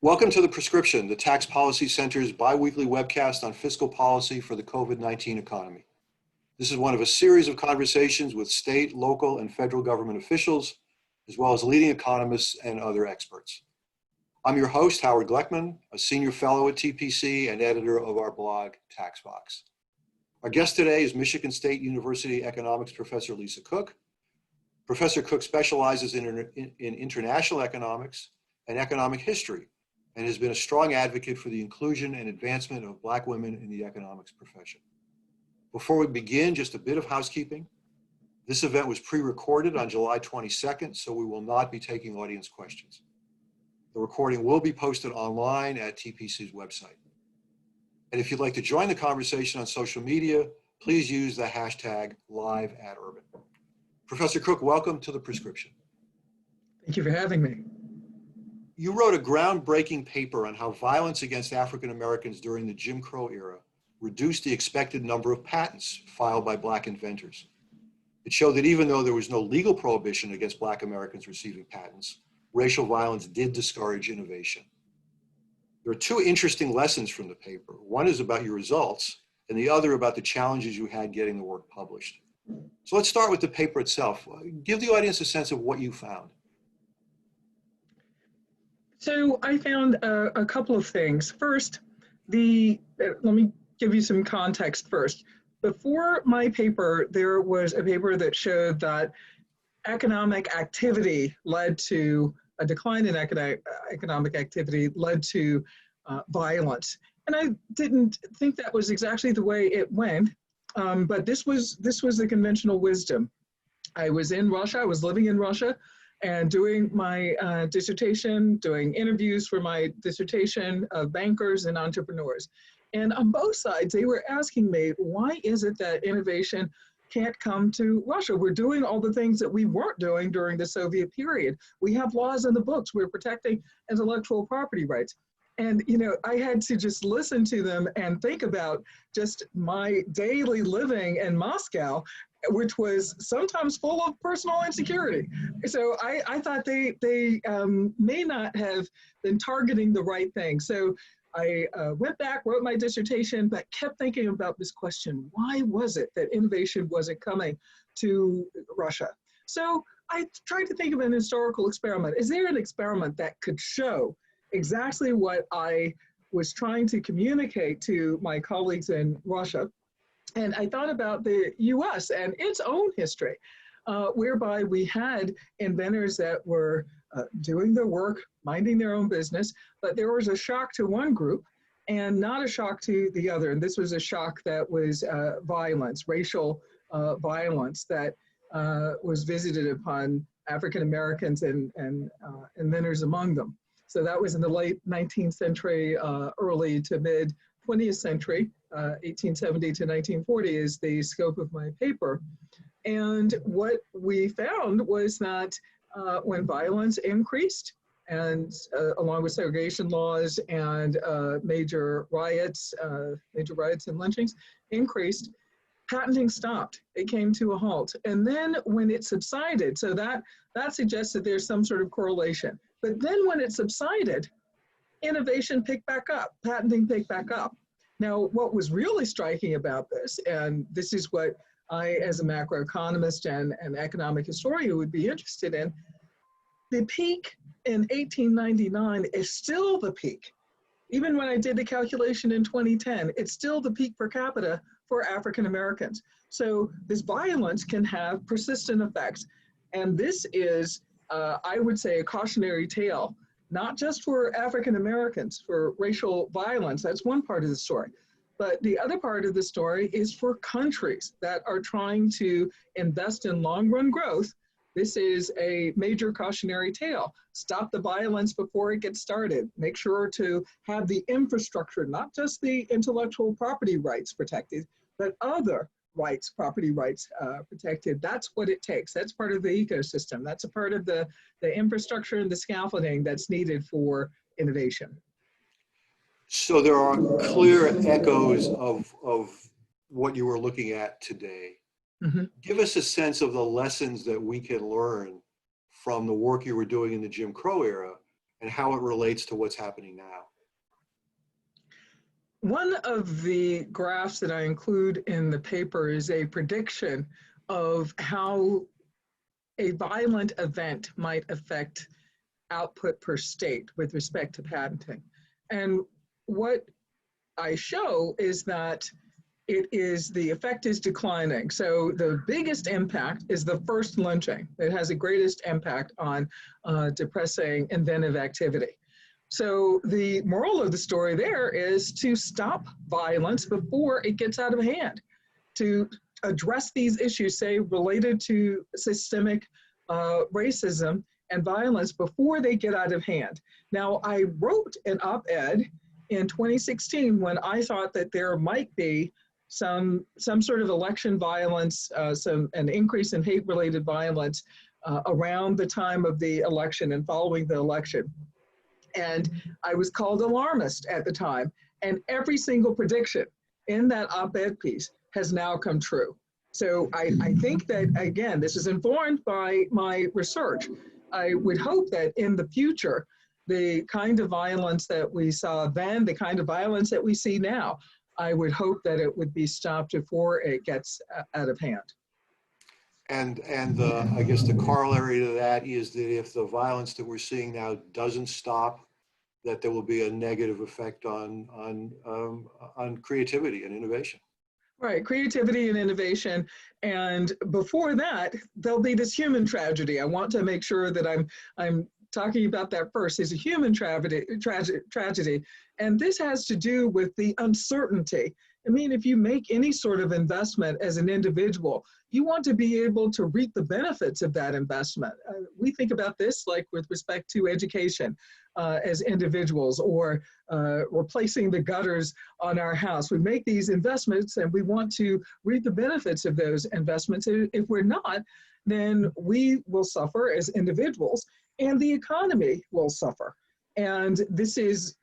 Welcome to The Prescription, the Tax Policy Center's bi-weekly webcast on fiscal policy for the COVID-19 economy. This is one of a series of conversations with state, local, and federal government officials, as well as leading economists and other experts. I'm your host, Howard Gleckman, a senior fellow at TPC and editor of our blog, TaxBox. Our guest today is Michigan State University economics professor Lisa Cook. Professor Cook specializes in international economics and economic history, and has been a strong advocate for the inclusion and advancement of Black women in the economics profession. Before we begin, just a bit of housekeeping. This event was pre-recorded on July 22nd, so we will not be taking audience questions. The recording will be posted online at TPC's website. And if you'd like to join the conversation on social media, please use the hashtag #LiveAtUrban. Professor Cook, welcome to The Prescription. Thank you for having me. You wrote a groundbreaking paper on how violence against African Americans during the Jim Crow era reduced the expected number of patents filed by Black inventors. It showed that even though there was no legal prohibition against Black Americans receiving patents, racial violence did discourage innovation. There are two interesting lessons from the paper. One is about your results, and the other about the challenges you had getting the work published. So let's start with the paper itself. Give the audience a sense of what you found. So I found a couple of things. First, let me give you some context first. Before my paper, there was a paper that showed that economic activity led to a decline in economic activity led to violence. And I didn't think that was exactly the way it went, but this was the conventional wisdom. I was in Russia, I was living in Russia, and doing my dissertation, doing interviews for my dissertation of bankers and entrepreneurs. And on both sides, they were asking me, why is it that innovation can't come to Russia? We're doing all the things that we weren't doing during the Soviet period. We have laws in the books, we're protecting intellectual property rights. And, you know, I had to just listen to them and think about just my daily living in Moscow, which was sometimes full of personal insecurity. So I thought they may not have been targeting the right thing. So I went back, wrote my dissertation, but kept thinking about this question: why was it that innovation wasn't coming to Russia? So I tried to think of an historical experiment. Is there an experiment that could show exactly what I was trying to communicate to my colleagues in Russia? And I thought about the US and its own history, whereby we had inventors that were doing their work, minding their own business, but there was a shock to one group and not a shock to the other. And this was a shock that was violence, racial violence that was visited upon African Americans and inventors among them. So that was in the late 19th century, early to mid 20th century, 1870 to 1940 is the scope of my paper. And what we found was that when violence increased, and along with segregation laws and major riots and lynchings increased, patenting stopped. It came to a halt. And then when it subsided, so that suggests that there's some sort of correlation. But then when it subsided, innovation picked back up, patenting picked back up. Now, what was really striking about this, and this is what I, as a macroeconomist and an economic historian, would be interested in, the peak in 1899 is still the peak. Even when I did the calculation in 2010, it's still the peak per capita for African Americans. So this violence can have persistent effects. And this is, I would say, a cautionary tale, not just for African Americans, for racial violence. That's one part of the story. But the other part of the story is for countries that are trying to invest in long-run growth. This is a major cautionary tale. Stop the violence before it gets started. Make sure to have the infrastructure, not just the intellectual property rights protected, but other rights, property rights protected. That's what it takes. That's part of the ecosystem. That's a part of the infrastructure and the scaffolding that's needed for innovation. So there are clear echoes of what you were looking at today. Mm-hmm. Give us a sense of the lessons that we can learn from the work you were doing in the Jim Crow era and how it relates to what's happening now? One of the graphs that I include in the paper is a prediction of how a violent event might affect output per state with respect to patenting. And what I show is that the effect is declining. So the biggest impact is the first lynching. It has the greatest impact on depressing inventive activity. So the moral of the story there is to stop violence before it gets out of hand, to address these issues, say, related to systemic racism and violence before they get out of hand. Now, I wrote an op-ed in 2016 when I thought that there might be some sort of election violence, an increase in hate-related violence around the time of the election and following the election. And I was called alarmist at the time. And every single prediction in that op-ed piece has now come true. So I think that, again, this is informed by my research. I would hope that in the future, the kind of violence that we saw then, the kind of violence that we see now, I would hope that it would be stopped before it gets out of hand. And I guess the corollary to that is that if the violence that we're seeing now doesn't stop, that there will be a negative effect on creativity and innovation. Right, creativity and innovation. And before that, there'll be this human tragedy. I want to make sure that I'm talking about that first. There's a human tragedy. And this has to do with the uncertainty. I mean, if you make any sort of investment as an individual, you want to be able to reap the benefits of that investment. We think about this like with respect to education as individuals, or replacing the gutters on our house. We make these investments and we want to reap the benefits of those investments. If we're not, then we will suffer as individuals and the economy will suffer. And this is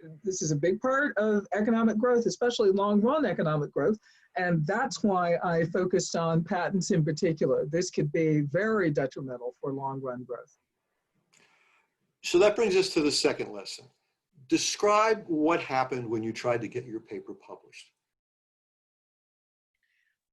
a big part of economic growth, especially long-run economic growth. And that's why I focused on patents in particular. This could be very detrimental for long-run growth. So that brings us to the second lesson. Describe what happened when you tried to get your paper published.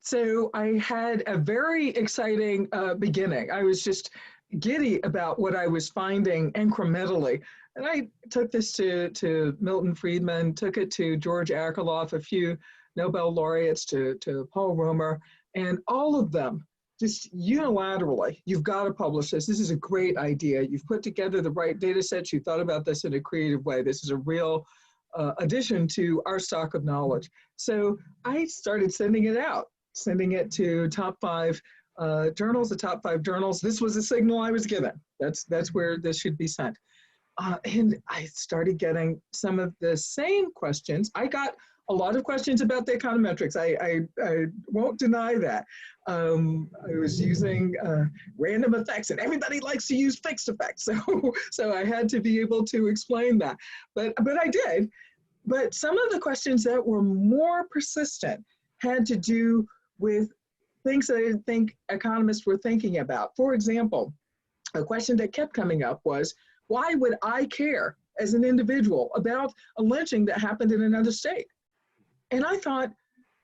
So I had a very exciting beginning. I was just giddy about what I was finding incrementally. And I took this to Milton Friedman, took it to George Akerlof, a few Nobel laureates, to Paul Romer, and all of them just unilaterally, you've got to publish this. This is a great idea. You've put together the right data sets. You thought about this in a creative way. This is a real addition to our stock of knowledge. So I started sending it out, sending it to top 5 journals, the top 5 journals. This was a signal I was given. That's where this should be sent. And I started getting some of the same questions. I got a lot of questions about the econometrics. I won't deny that. I was using random effects, and everybody likes to use fixed effects. So I had to be able to explain that. But I did. But some of the questions that were more persistent had to do with things that I didn't think economists were thinking about. For example, a question that kept coming up was, why would I care as an individual about a lynching that happened in another state? And I thought,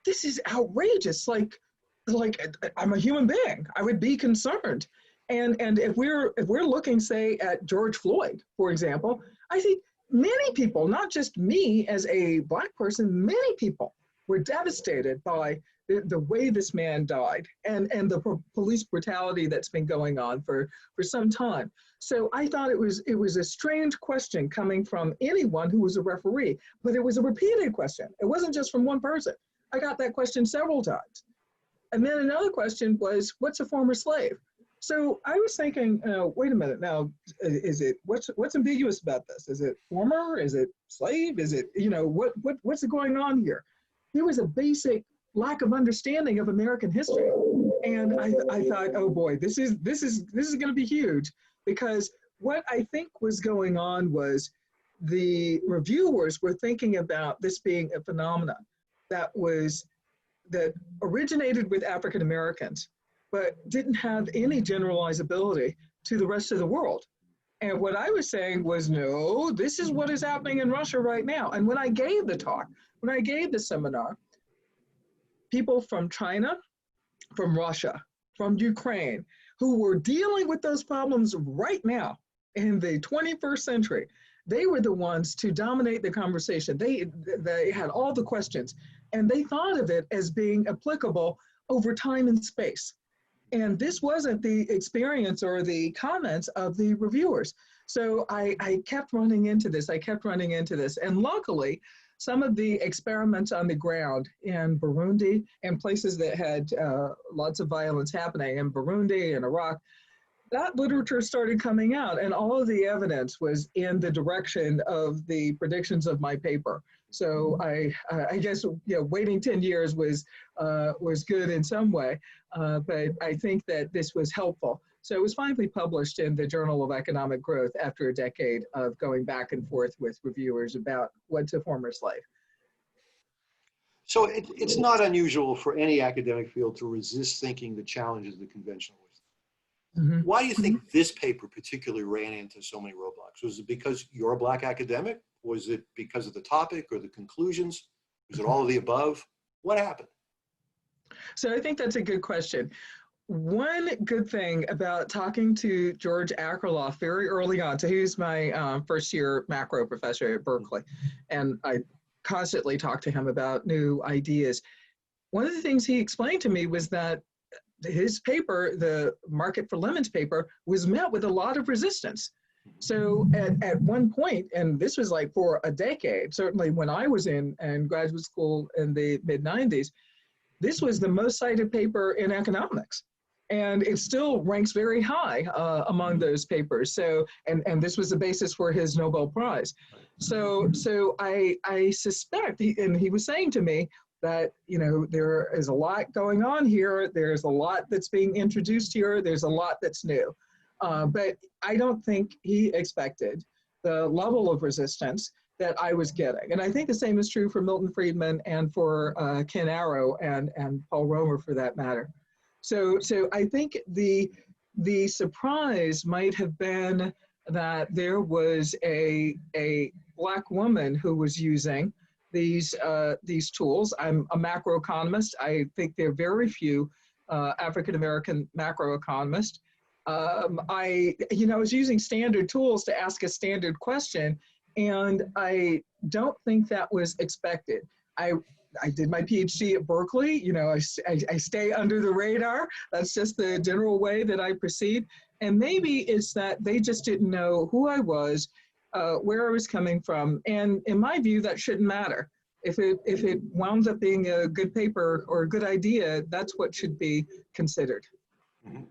this is outrageous. Like I'm a human being. I would be concerned. And if we're looking, say, at George Floyd, for example, I think many people, not just me as a Black person, many people were devastated by the way this man died and the police brutality that's been going on for some time. So I thought it was a strange question coming from anyone who was a referee, but it was a repeated question. It wasn't just from one person. I got that question several times. And then another question was, what's a former slave? So I was thinking, wait a minute now, what's ambiguous about this? Is it former? Is it slave? Is it, what's going on here? There was a basic lack of understanding of American history. And I thought, oh boy, this is going to be huge, because what I think was going on was the reviewers were thinking about this being a phenomenon that originated with African Americans, but didn't have any generalizability to the rest of the world. And what I was saying was, no, this is what is happening in Russia right now. And when I gave the talk, when I gave the seminar, people from China, from Russia, from Ukraine, who were dealing with those problems right now in the 21st century, they were the ones to dominate the conversation. They had all the questions, and they thought of it as being applicable over time and space. And this wasn't the experience or the comments of the reviewers. So I kept running into this. And luckily, some of the experiments on the ground in Burundi and places that had lots of violence happening in Burundi and Iraq, that literature started coming out, and all of the evidence was in the direction of the predictions of my paper. So I guess waiting 10 years was good in some way, but I think that this was helpful. So it was finally published in the Journal of Economic Growth after a decade of going back and forth with reviewers about what's a former slave. So it's not unusual for any academic field to resist thinking the challenges the conventional wisdom. Mm-hmm. Why do you think this paper particularly ran into so many roadblocks? Was it because you're a Black academic? Was it because of the topic or the conclusions? Was it all of the above? What happened? So I think that's a good question. One good thing about talking to George Akerlof very early on, so he was my first year macro professor at Berkeley, and I constantly talked to him about new ideas. One of the things he explained to me was that his paper, the Market for Lemons paper, was met with a lot of resistance. So at one point, and this was like for a decade, certainly when I was in graduate school in the mid-90s, this was the most cited paper in economics. And it still ranks very high among those papers. So, and this was the basis for his Nobel Prize. So I suspect, and he was saying to me, that there is a lot going on here. There's a lot that's being introduced here. There's a lot that's new. But I don't think he expected the level of resistance that I was getting. And I think the same is true for Milton Friedman and for Ken Arrow and Paul Romer for that matter. So I think the surprise might have been that there was a Black woman who was using these tools. I'm a macroeconomist. I think there are very few African-American macroeconomists. I was using standard tools to ask a standard question, and I don't think that was expected. I did my PhD at Berkeley. I stay under the radar. That's just the general way that I proceed. And maybe it's that they just didn't know who I was, where I was coming from. And in my view, that shouldn't matter. If it wound up being a good paper or a good idea, that's what should be considered. Mm-hmm.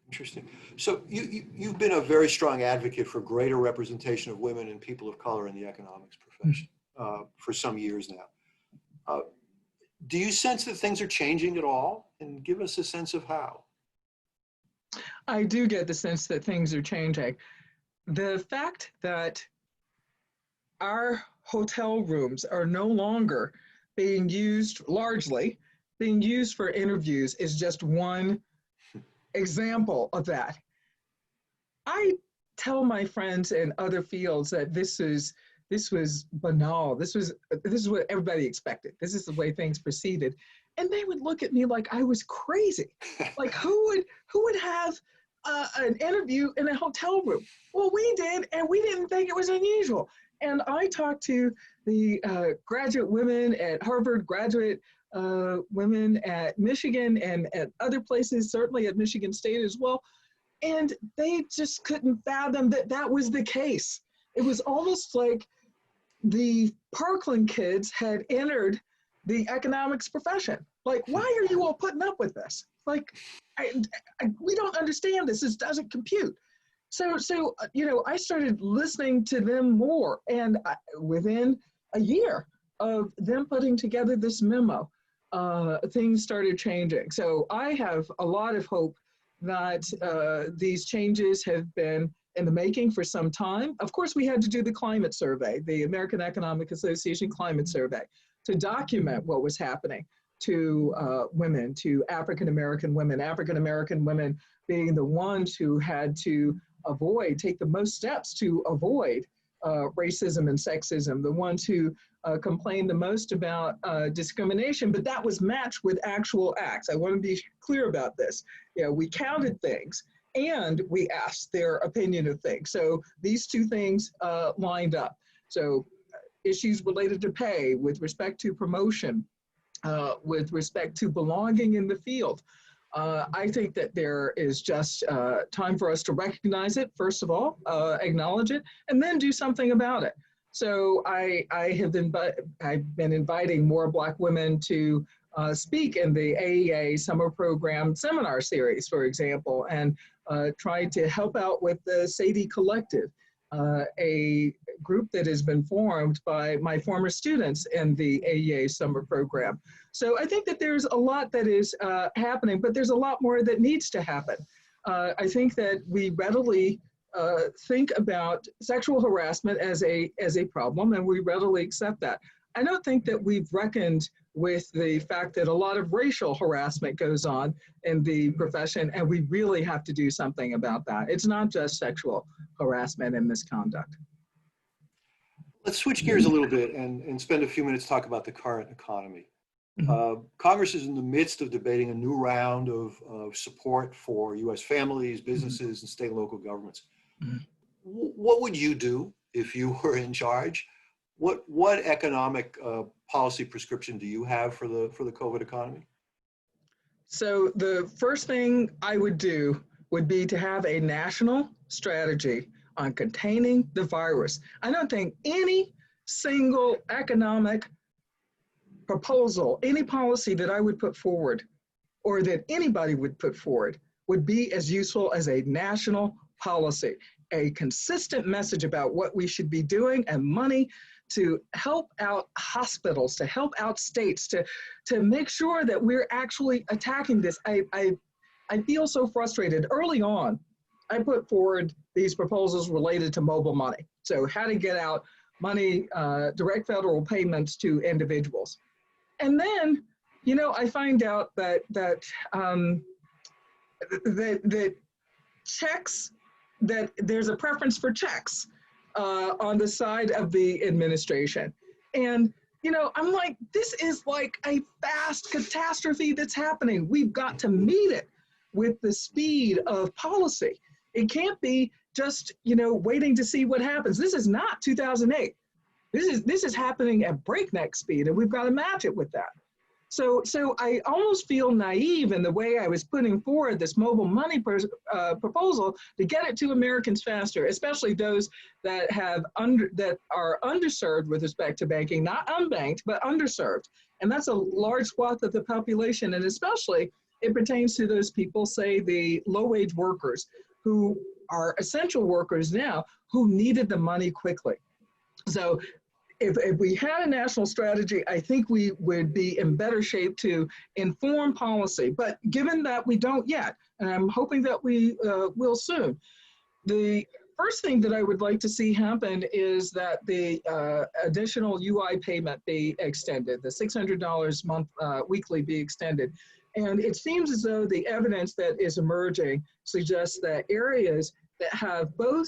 Interesting. So you've been a very strong advocate for greater representation of women and people of color in the economics profession for some years now. Do you sense that things are changing at all? And give us a sense of how. I do get the sense that things are changing. The fact that our hotel rooms are no longer largely being used for interviews is just one example of that. I tell my friends in other fields that this was banal. This is what everybody expected. This is the way things proceeded. And they would look at me like I was crazy. Like who would have an interview in a hotel room? Well, we did, and we didn't think it was unusual. And I talked to the graduate women at Harvard, graduate women at Michigan, and at other places, certainly at Michigan State as well. And they just couldn't fathom that that was the case. It was almost like the Parkland kids had entered the economics profession. Like, why are you all putting up with this? Like, we don't understand this. This doesn't compute. So I started listening to them more, and within a year of them putting together this memo, things started changing. So I have a lot of hope that these changes have been in the making for some time. Of course, we had to do the climate survey, the American Economic Association climate survey, to document what was happening to women, to African-American women being the ones who had to take the most steps to avoid racism and sexism, the ones who complain the most about discrimination, but that was matched with actual acts. I want to be clear about this. We counted things and we asked their opinion of things. So these two things lined up. So issues related to pay, with respect to promotion, with respect to belonging in the field. I think that there is just time for us to recognize it, first of all, acknowledge it, and then do something about it. So I've been inviting more Black women to speak in the AEA summer program seminar series, for example, and trying to help out with the Sadie Collective, a group that has been formed by my former students in the AEA summer program. So I think that there's a lot that is happening, but there's a lot more that needs to happen. I think that we readily think about sexual harassment as a problem, and we readily accept that. I don't think that we've reckoned with the fact that a lot of racial harassment goes on in the profession, and we really have to do something about that. It's not just sexual harassment and misconduct. Let's switch gears a little bit and spend a few minutes talk about the current economy. Congress is in the midst of debating a new round of support for U.S. families, businesses, and state and local governments. What would you do if you were in charge? What economic policy prescription do you have for the COVID economy? So the first thing I would do would be to have a national strategy on containing the virus. I don't think any single economic proposal, any policy that I would put forward or that anybody would put forward would be as useful as a national policy, a consistent message about what we should be doing and money to help out hospitals, to help out states, to make sure that we're actually attacking this. I feel so frustrated. Early on, I put forward these proposals related to mobile money. So how to get out money, direct federal payments to individuals. And then, I find out that checks, that there's a preference for checks on the side of the administration. And, I'm like, this is like a fast catastrophe that's happening. We've got to meet it with the speed of policy. It can't be just, waiting to see what happens. This is not 2008. This is happening at breakneck speed, and we've got to match it with that. So I almost feel naive in the way I was putting forward this mobile money proposal to get it to Americans faster, especially those that are underserved with respect to banking, not unbanked, but underserved. And that's a large swath of the population, and especially it pertains to those people, say the low-wage workers who are essential workers now who needed the money quickly. So if we had a national strategy, I think we would be in better shape to inform policy. But given that we don't yet, and I'm hoping that we will soon, the first thing that I would like to see happen is that the additional UI payment be extended, the $600 weekly be extended. And it seems as though the evidence that is emerging suggests that areas that have both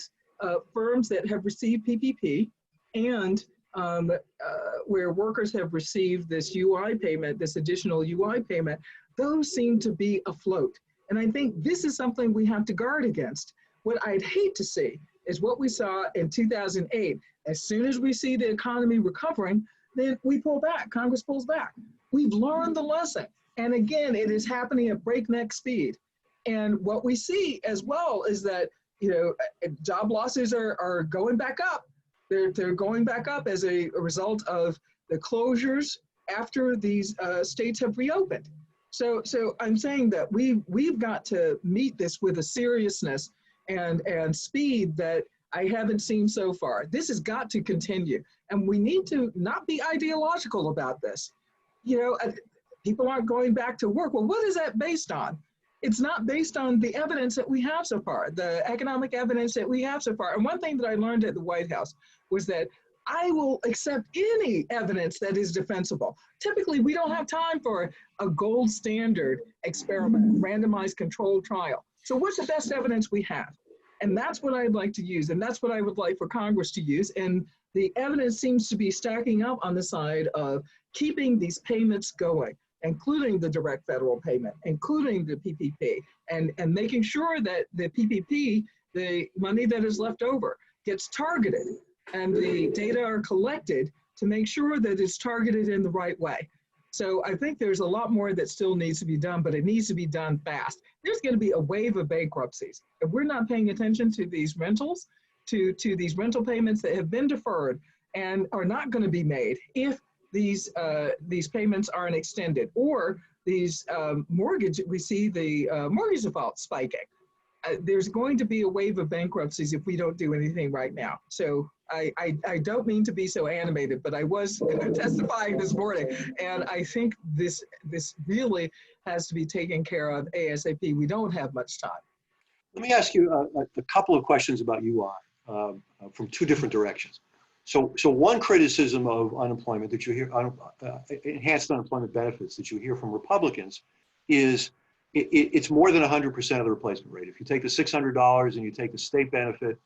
firms that have received PPP and where workers have received this UI payment, this additional UI payment, those seem to be afloat. And I think this is something we have to guard against. What I'd hate to see is what we saw in 2008. As soon as we see the economy recovering, then we pull back, Congress pulls back. We've learned the lesson. And again, it is happening at breakneck speed. And what we see as well is that, job losses are going back up. They're going back up as a result of the closures after these states have reopened. So I'm saying that we've got to meet this with a seriousness and speed that I haven't seen so far. This has got to continue, and we need to not be ideological about this. People aren't going back to work. Well, what is that based on? It's not based on the evidence that we have so far, the economic evidence that we have so far. And one thing that I learned at the White House was that I will accept any evidence that is defensible. Typically, we don't have time for a gold standard experiment, randomized controlled trial. So what's the best evidence we have? And that's what I'd like to use. And that's what I would like for Congress to use. And the evidence seems to be stacking up on the side of keeping these payments going, including the direct federal payment, including the PPP, and making sure that the PPP, the money that is left over, gets targeted and the data are collected to make sure that it's targeted in the right way. So I think there's a lot more that still needs to be done, but it needs to be done fast. There's going to be a wave of bankruptcies. If we're not paying attention to these rentals, to these rental payments that have been deferred and are not going to be made if these payments aren't extended, or these we see the mortgage default spiking. There's going to be a wave of bankruptcies if we don't do anything right now. So I don't mean to be so animated, but I was testifying this morning, and I think this really has to be taken care of ASAP. We don't have much time. Let me ask you a couple of questions about UI from two different directions. So one criticism of unemployment that you hear, enhanced unemployment benefits that you hear from Republicans is it's more than 100% of the replacement rate. If you take the $600 and you take the state benefit,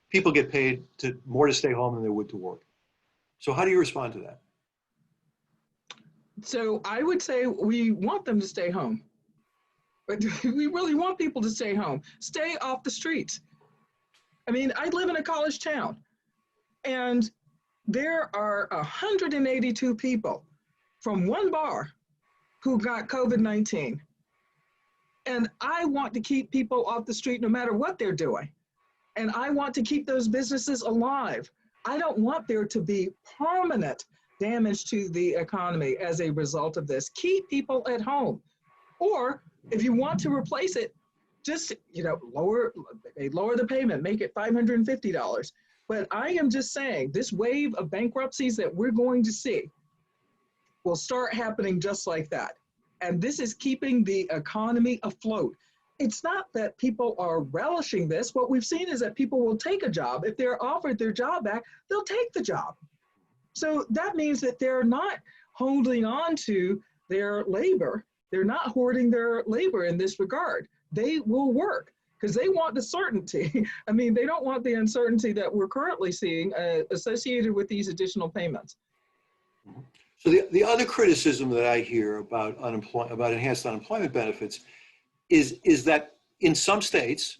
people get paid more to stay home than they would to work. So how do you respond to that? So I would say we want them to stay home. But we really want people to stay home, stay off the streets. I mean, I live in a college town, and there are 182 people from one bar who got COVID-19. And I want to keep people off the street no matter what they're doing. And I want to keep those businesses alive. I don't want there to be permanent damage to the economy as a result of this. Keep people at home. Or if you want to replace it, just lower the payment, make it $550. But I am just saying this wave of bankruptcies that we're going to see will start happening just like that. And this is keeping the economy afloat. It's not that people are relishing this. What we've seen is that people will take a job. If they're offered their job back, they'll take the job. So that means that they're not holding on to their labor. They're not hoarding their labor in this regard. They will work because they want the certainty. I mean, they don't want the uncertainty that we're currently seeing associated with these additional payments. So the other criticism that I hear about enhanced unemployment benefits is that in some states,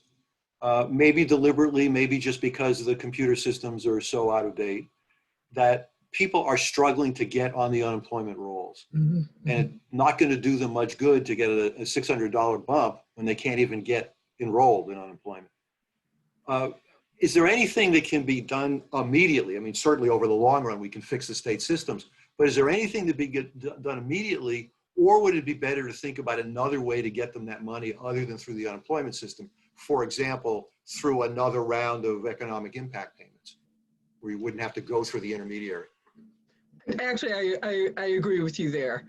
maybe deliberately, maybe just because the computer systems are so out of date, that people are struggling to get on the unemployment rolls. Mm-hmm. And it's not going to do them much good to get a $600 bump when they can't even get enrolled in unemployment. Is there anything that can be done immediately? I mean, certainly over the long run, we can fix the state systems, but is there anything to be done immediately, or would it be better to think about another way to get them that money other than through the unemployment system? For example, through another round of economic impact payments, where you wouldn't have to go through the intermediary. Actually, I agree with you there.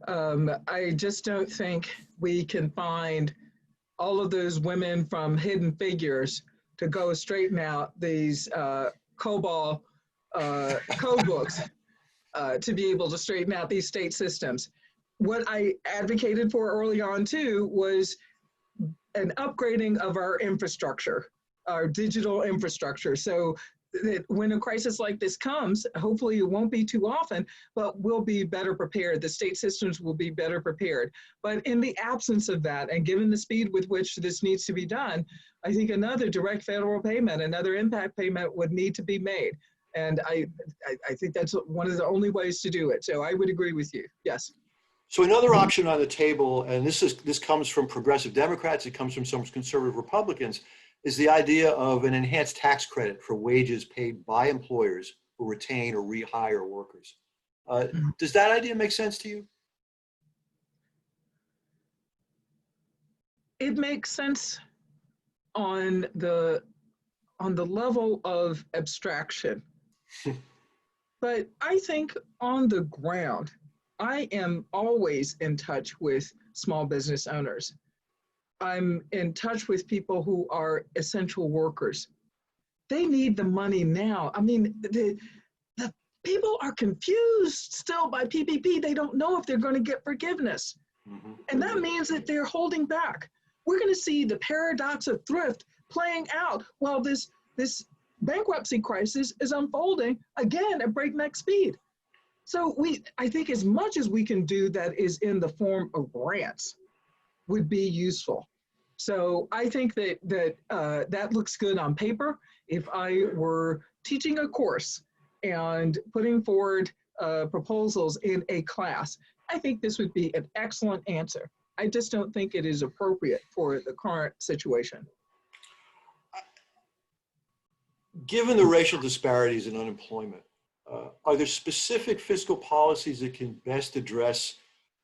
I just don't think we can find all of those women from Hidden Figures to go straighten out these COBOL code books to be able to straighten out these state systems. What I advocated for early on too was an upgrading of our infrastructure, our digital infrastructure. So that when a crisis like this comes, hopefully it won't be too often, but we'll be better prepared. The state systems will be better prepared. But in the absence of that, and given the speed with which this needs to be done, I think another direct federal payment, another impact payment would need to be made. And I think that's one of the only ways to do it. So I would agree with you, yes. So another option on the table, and this comes from progressive Democrats, it comes from some conservative Republicans, is the idea of an enhanced tax credit for wages paid by employers who retain or rehire workers. Does that idea make sense to you? It makes sense on the level of abstraction. But I think on the ground, I am always in touch with small business owners. I'm in touch with people who are essential workers. They need the money now. I mean, the people are confused still by PPP. They don't know if they're going to get forgiveness. Mm-hmm. And that means that they're holding back. We're going to see the paradox of thrift playing out while this bankruptcy crisis is unfolding again at breakneck speed. So I think as much as we can do that is in the form of grants would be useful. So I think that looks good on paper. If I were teaching a course and putting forward proposals in a class, I think this would be an excellent answer. I just don't think it is appropriate for the current situation. Given the racial disparities in unemployment, are there specific fiscal policies that can best address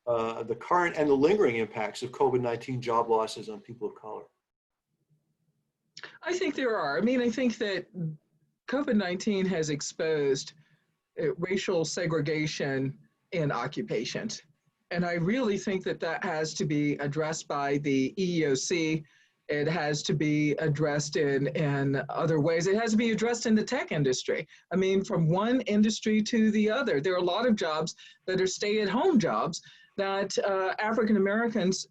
the current and the lingering impacts of COVID-19 job losses on people of color? I think there are. I mean, I think that COVID-19 has exposed racial segregation in occupations. And I really think that that has to be addressed by the EEOC. It has to be addressed in other ways. It has to be addressed in the tech industry. I mean, from one industry to the other. There are a lot of jobs that are stay-at-home jobs that African Americans,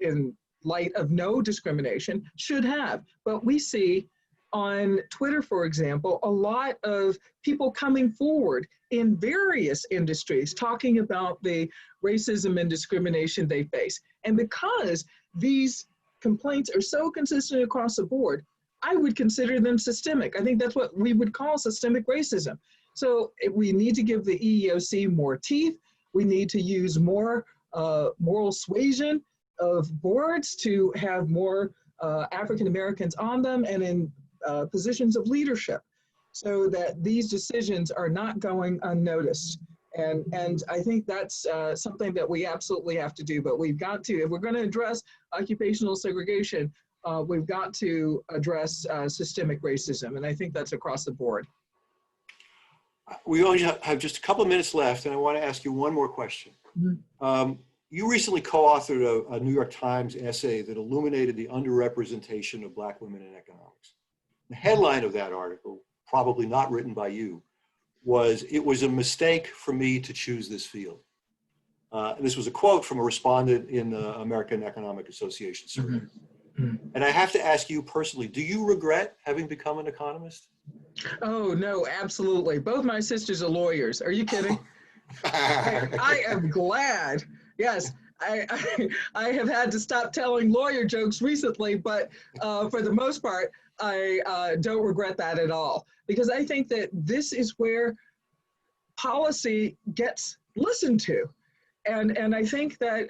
in light of no discrimination, should have. But we see on Twitter, for example, a lot of people coming forward in various industries talking about the racism and discrimination they face. And because these complaints are so consistent across the board, I would consider them systemic. I think that's what we would call systemic racism. So we need to give the EEOC more teeth. We need to use more moral suasion of boards to have more African Americans on them and in positions of leadership, so that these decisions are not going unnoticed. And I think that's something that we absolutely have to do. But we've got to, if we're going to address occupational segregation, we've got to address systemic racism. And I think that's across the board. We only have just a couple of minutes left, and I want to ask you one more question. Mm-hmm. You recently co-authored a New York Times essay that illuminated the underrepresentation of Black women in economics. The headline of that article, probably not written by you, was, "It was a mistake for me to choose this field." This was a quote from a respondent in the American Economic Association survey. Mm-hmm. And I have to ask you personally, do you regret having become an economist? Oh, no, absolutely. Both my sisters are lawyers. Are you kidding? I am glad. Yes, I have had to stop telling lawyer jokes recently, but for the most part, I don't regret that at all, because I think that this is where policy gets listened to. And I think that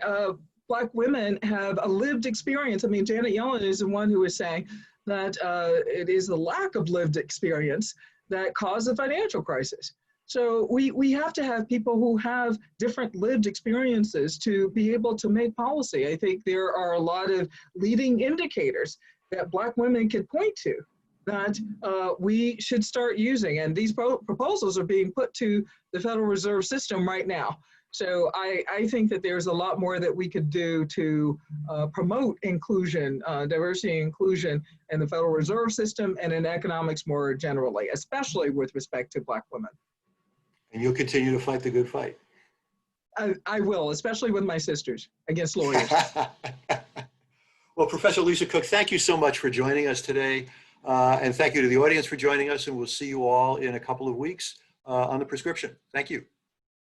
Black women have a lived experience. I mean, Janet Yellen is the one who is saying that it is the lack of lived experience that caused the financial crisis. So we have to have people who have different lived experiences to be able to make policy. I think there are a lot of leading indicators that Black women can point to that we should start using. And these proposals are being put to the Federal Reserve System right now. So I think that there's a lot more that we could do to promote inclusion, diversity and inclusion in the Federal Reserve System and in economics more generally, especially with respect to Black women. And you'll continue to fight the good fight. I will, especially with my sisters against lawyers. Well, Professor Lisa Cook, thank you so much for joining us today. And thank you to the audience for joining us. And we'll see you all in a couple of weeks on The Prescription. Thank you.